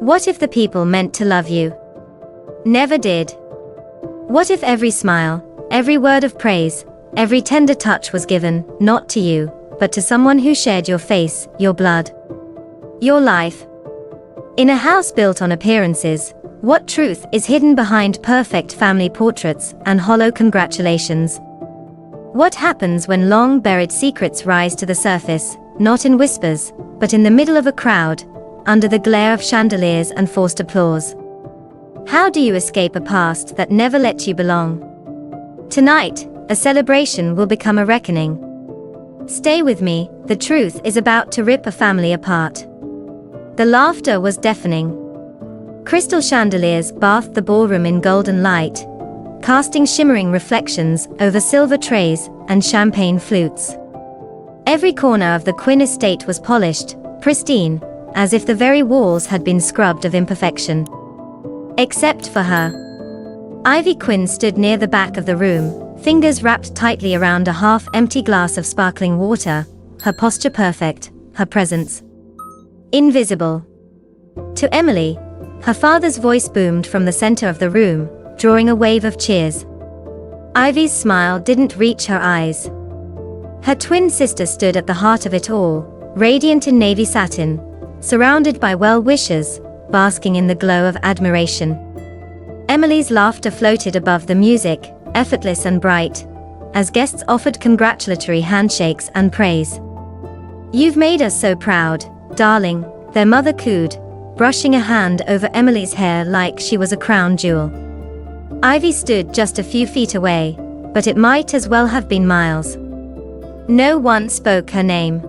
What if the people meant to love you never did? What if every smile, every word of praise, every tender touch was given, not to you, but to someone who shared your face, your blood, your life? In a house built on appearances, what truth is hidden behind perfect family portraits and hollow congratulations? What happens when long-buried secrets rise to the surface, not in whispers, but in the middle of a crowd, under the glare of chandeliers and forced applause? How do you escape a past that never let you belong? Tonight, a celebration will become a reckoning. Stay with me, the truth is about to rip a family apart. The laughter was deafening. Crystal chandeliers bathed the ballroom in golden light, casting shimmering reflections over silver trays and champagne flutes. Every corner of the Quinn estate was polished, pristine, as if the very walls had been scrubbed of imperfection. Except for her. Ivy Quinn stood near the back of the room, fingers wrapped tightly around a half-empty glass of sparkling water, her posture perfect, her presence invisible. To Emily, her father's voice boomed from the center of the room, drawing a wave of cheers. Ivy's smile didn't reach her eyes. Her twin sister stood at the heart of it all, radiant in navy satin, surrounded by well-wishers, basking in the glow of admiration. Emily's laughter floated above the music, effortless and bright, as guests offered congratulatory handshakes and praise. "You've made us so proud, darling," their mother cooed, brushing a hand over Emily's hair like she was a crown jewel. Ivy stood just a few feet away, but it might as well have been miles. No one spoke her name.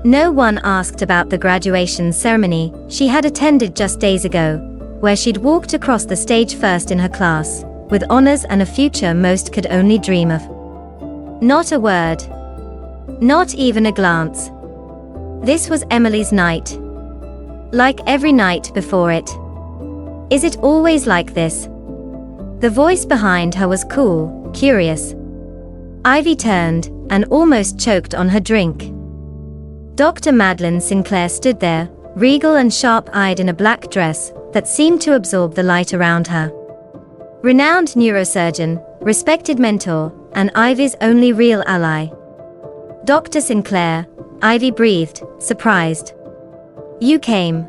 No one asked about the graduation ceremony she had attended just days ago, where she'd walked across the stage first in her class, with honors and a future most could only dream of. Not a word. Not even a glance. This was Emily's night. Like every night before it. Is it always like this? The voice behind her was cool, curious. Ivy turned, and almost choked on her drink. Dr. Madeline Sinclair stood there, regal and sharp-eyed in a black dress that seemed to absorb the light around her. Renowned neurosurgeon, respected mentor, and Ivy's only real ally. "Dr. Sinclair," Ivy breathed, surprised. "You came."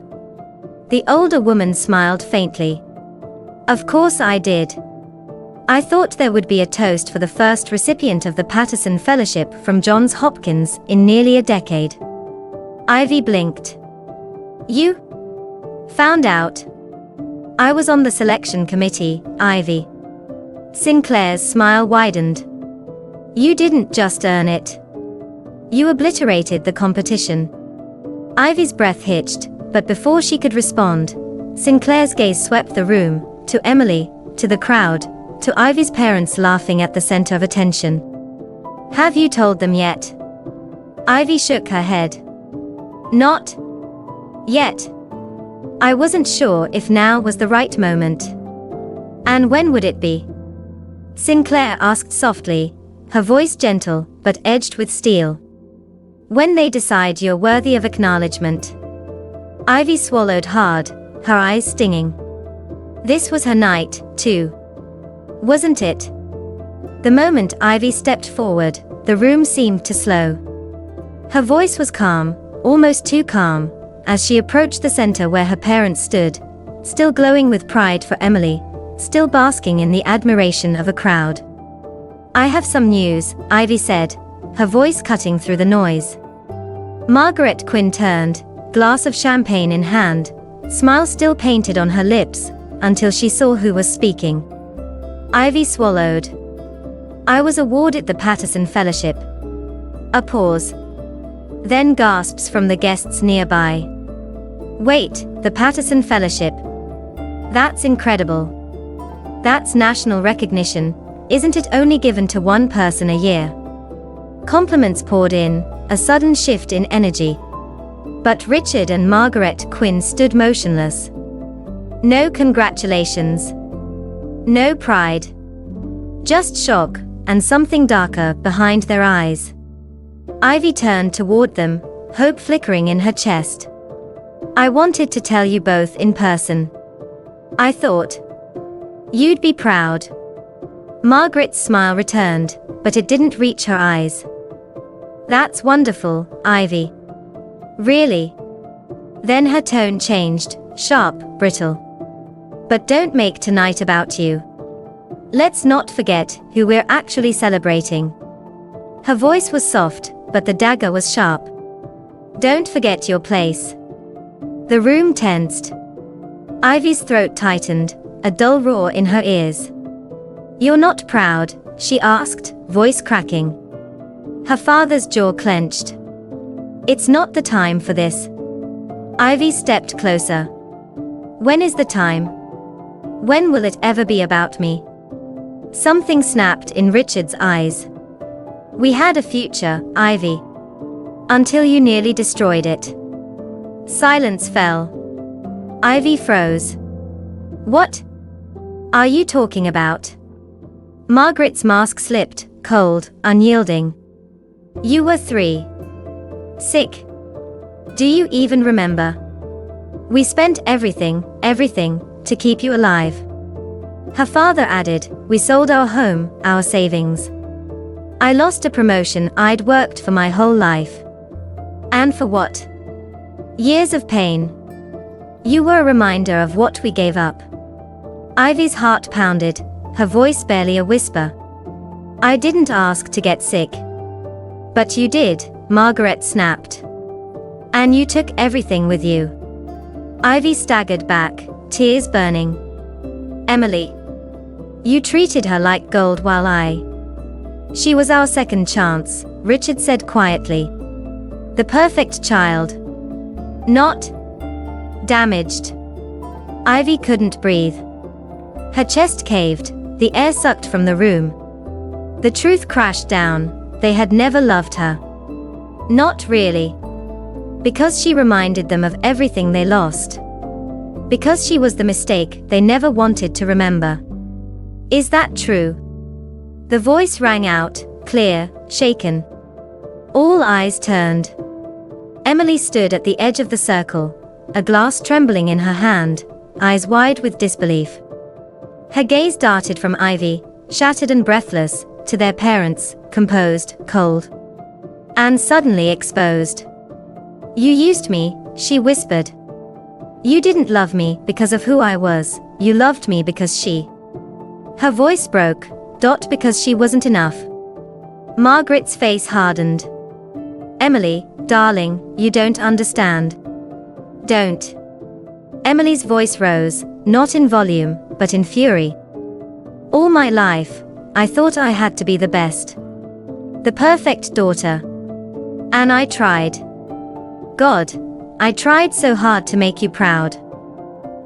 The older woman smiled faintly. "Of course I did. I thought there would be a toast for the first recipient of the Patterson Fellowship from Johns Hopkins in nearly a decade." Ivy blinked. "You found out?" "I was on the selection committee, Ivy." Sinclair's smile widened. "You didn't just earn it. You obliterated the competition." Ivy's breath hitched, but before she could respond, Sinclair's gaze swept the room, to Emily, to the crowd, to Ivy's parents laughing at the center of attention. "Have you told them yet?" Ivy shook her head. "Not yet. I wasn't sure if now was the right moment." "And when would it be?" Sinclair asked softly, her voice gentle but edged with steel. "When they decide you're worthy of acknowledgement." Ivy swallowed hard, her eyes stinging. This was her night, too. Wasn't it? The moment Ivy stepped forward, the room seemed to slow. Her voice was calm, almost too calm, as she approached the center where her parents stood, still glowing with pride for Emily, still basking in the admiration of a crowd. "I have some news," Ivy said, her voice cutting through the noise. Margaret Quinn turned, glass of champagne in hand, smile still painted on her lips, until she saw who was speaking. Ivy swallowed. "I was awarded the Patterson Fellowship." A pause. Then gasps from the guests nearby. "Wait, the Patterson Fellowship? That's incredible. That's national recognition, isn't it only given to one person a year?" Compliments poured in, a sudden shift in energy. But Richard and Margaret Quinn stood motionless. No congratulations. No pride. Just shock, and something darker behind their eyes. Ivy turned toward them, hope flickering in her chest. I wanted to tell you both in person. I thought you'd be proud. Margaret's smile returned, but it didn't reach her eyes. That's wonderful, Ivy. Really? Then her tone changed, sharp, brittle. But don't make tonight about you. Let's not forget who we're actually celebrating. Her voice was soft, but the dagger was sharp. Don't forget your place. The room tensed. Ivy's throat tightened, a dull roar in her ears. You're not proud, she asked, voice cracking. Her father's jaw clenched. It's not the time for this. Ivy stepped closer. When is the time? When will it ever be about me? Something snapped in Richard's eyes. We had a future, Ivy. Until you nearly destroyed it. Silence fell. Ivy froze. What are you talking about? Margaret's mask slipped, cold, unyielding. You were 3. Sick. Do you even remember? We spent everything, to keep you alive. Her father added, we sold our home, our savings. I lost a promotion I'd worked for my whole life. And for what? Years of pain. You were a reminder of what we gave up. Ivy's heart pounded, her voice barely a whisper. I didn't ask to get sick. But you did, Margaret snapped. And you took everything with you. Ivy staggered back, tears burning. Emily. You treated her like gold while She was our second chance, Richard said quietly. The perfect child. Not damaged. Ivy couldn't breathe. Her chest caved, the air sucked from the room. The truth crashed down, they had never loved her. Not really. Because she reminded them of everything they lost. Because she was the mistake they never wanted to remember. Is that true? The voice rang out, clear, shaken. All eyes turned. Emily stood at the edge of the circle, a glass trembling in her hand, eyes wide with disbelief. Her gaze darted from Ivy, shattered and breathless, to their parents, composed, cold. And suddenly exposed. You used me, she whispered. You didn't love me because of who I was, you loved me because she. Her voice broke, because she wasn't enough. Margaret's face hardened. Emily, darling, you don't understand. Don't. Emily's voice rose, not in volume, but in fury. All my life, I thought I had to be the best. The perfect daughter. And I tried. God, I tried so hard to make you proud.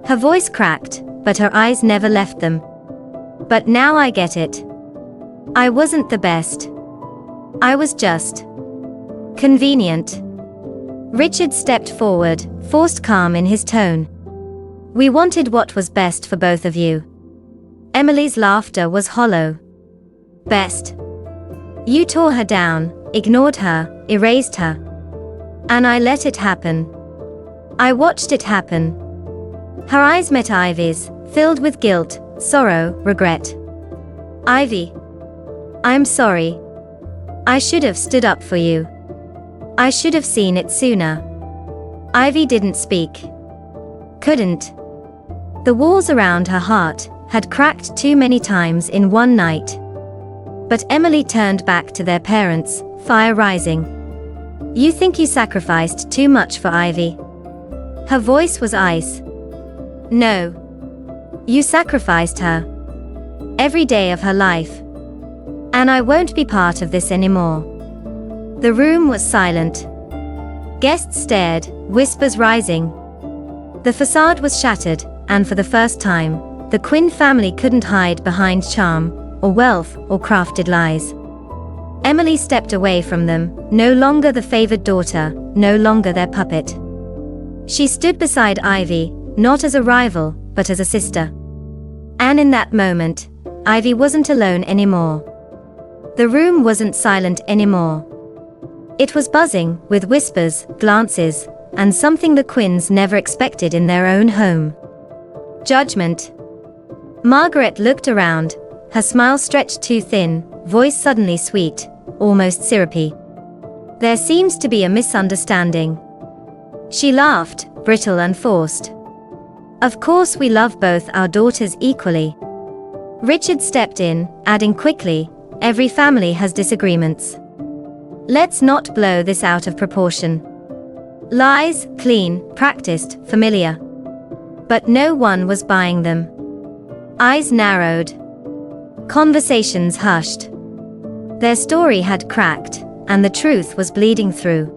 Her voice cracked, but her eyes never left them. But now I get it. I wasn't the best. I was just convenient. Richard stepped forward, forced calm in his tone. We wanted what was best for both of you. Emily's laughter was hollow. Best. You tore her down, ignored her, erased her. And I let it happen. I watched it happen. Her eyes met Ivy's, filled with guilt, sorrow, regret. Ivy. I'm sorry. I should have stood up for you. I should have seen it sooner. Ivy didn't speak. Couldn't. The walls around her heart had cracked too many times in one night. But Emily turned back to their parents, fire rising. You think you sacrificed too much for Ivy? Her voice was ice. No. You sacrificed her. Every day of her life. And I won't be part of this anymore. The room was silent. Guests stared, whispers rising. The facade was shattered, and for the first time, the Quinn family couldn't hide behind charm, or wealth, or crafted lies. Emily stepped away from them, no longer the favored daughter, no longer their puppet. She stood beside Ivy, not as a rival, but as a sister. And in that moment, Ivy wasn't alone anymore. The room wasn't silent anymore. It was buzzing, with whispers, glances, and something the Quinns never expected in their own home. Judgment. Margaret looked around, her smile stretched too thin, voice suddenly sweet, almost syrupy. There seems to be a misunderstanding. She laughed, brittle and forced. Of course we love both our daughters equally. Richard stepped in, adding quickly, every family has disagreements. Let's not blow this out of proportion. Lies, clean, practiced, familiar. But no one was buying them. Eyes narrowed. Conversations hushed. Their story had cracked, and the truth was bleeding through.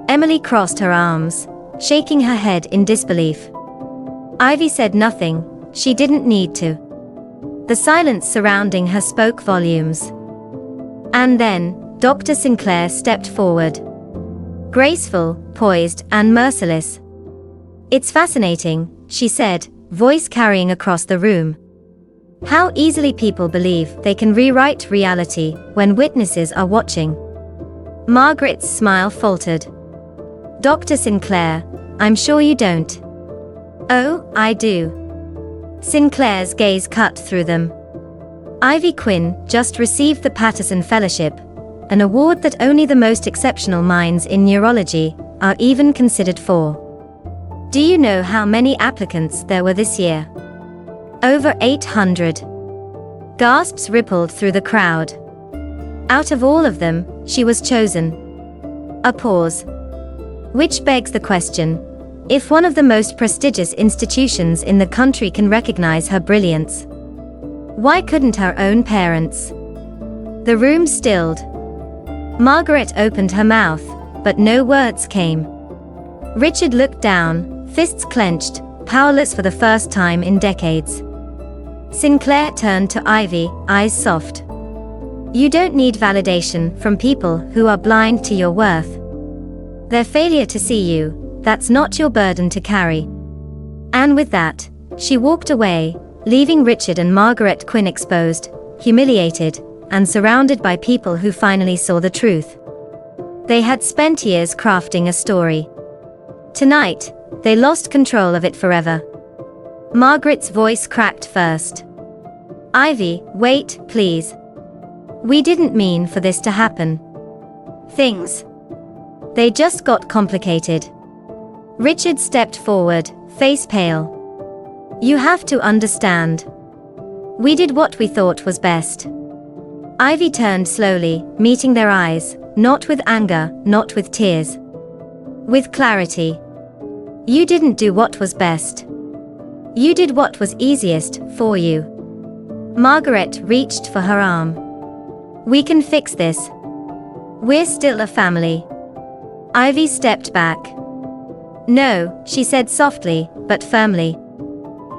Emily crossed her arms, shaking her head in disbelief. Ivy said nothing, she didn't need to. The silence surrounding her spoke volumes. And then, Dr. Sinclair stepped forward. Graceful, poised, and merciless. It's fascinating, she said, voice carrying across the room. How easily people believe they can rewrite reality when witnesses are watching. Margaret's smile faltered. Dr. Sinclair, I'm sure you don't. Oh, I do. Sinclair's gaze cut through them. Ivy Quinn just received the Patterson Fellowship, an award that only the most exceptional minds in neurology are even considered for. Do you know how many applicants there were this year? Over 800. Gasps rippled through the crowd. Out of all of them, she was chosen. A pause. Which begs the question, if one of the most prestigious institutions in the country can recognize her brilliance, why couldn't her own parents? The room stilled. Margaret opened her mouth, but no words came. Richard looked down, fists clenched, powerless for the first time in decades. Sinclair turned to Ivy, eyes soft. You don't need validation from people who are blind to your worth. Their failure to see you, that's not your burden to carry. And with that, she walked away, leaving Richard and Margaret Quinn exposed, humiliated, and surrounded by people who finally saw the truth. They had spent years crafting a story. Tonight, they lost control of it forever. Margaret's voice cracked first. Ivy, wait, please. We didn't mean for this to happen. They just got complicated. Richard stepped forward, face pale. You have to understand. We did what we thought was best. Ivy turned slowly, meeting their eyes, not with anger, not with tears. With clarity. You didn't do what was best. You did what was easiest for you. Margaret reached for her arm. We can fix this. We're still a family. Ivy stepped back. No, she said softly, but firmly.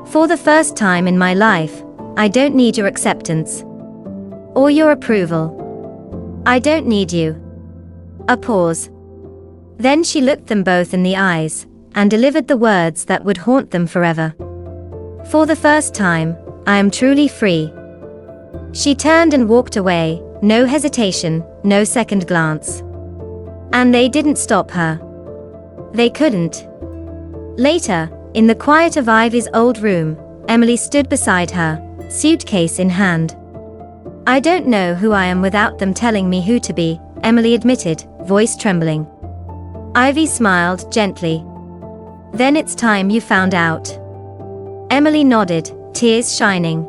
For the first time in my life, I don't need your acceptance. Or your approval. I don't need you. A pause. Then she looked them both in the eyes, and delivered the words that would haunt them forever. For the first time, I am truly free. She turned and walked away, no hesitation, no second glance. And they didn't stop her. They couldn't. Later, in the quiet of Ivy's old room, Emily stood beside her, suitcase in hand. I don't know who I am without them telling me who to be, Emily admitted, voice trembling. Ivy smiled gently. Then it's time you found out. Emily nodded, tears shining.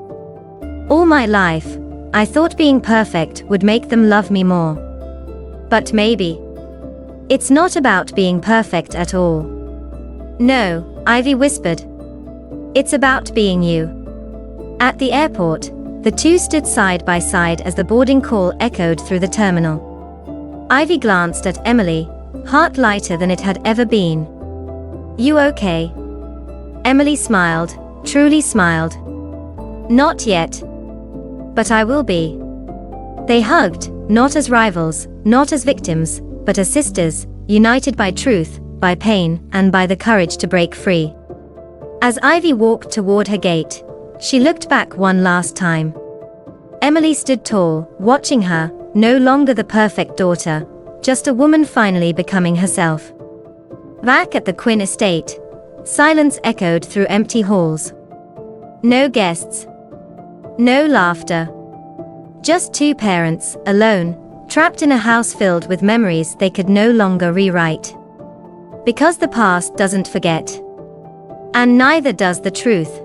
All my life, I thought being perfect would make them love me more. But maybe. It's not about being perfect at all. No, Ivy whispered. It's about being you. At the airport, the two stood side by side as the boarding call echoed through the terminal. Ivy glanced at Emily, heart lighter than it had ever been. You okay? Emily smiled, truly smiled. Not yet. But I will be. They hugged, not as rivals, not as victims, but as sisters, united by truth, by pain, and by the courage to break free. As Ivy walked toward her gate, she looked back one last time. Emily stood tall, watching her, no longer the perfect daughter, just a woman finally becoming herself. Back at the Quinn estate, silence echoed through empty halls. No guests. No laughter. Just two parents, alone, trapped in a house filled with memories they could no longer rewrite. Because the past doesn't forget. And neither does the truth.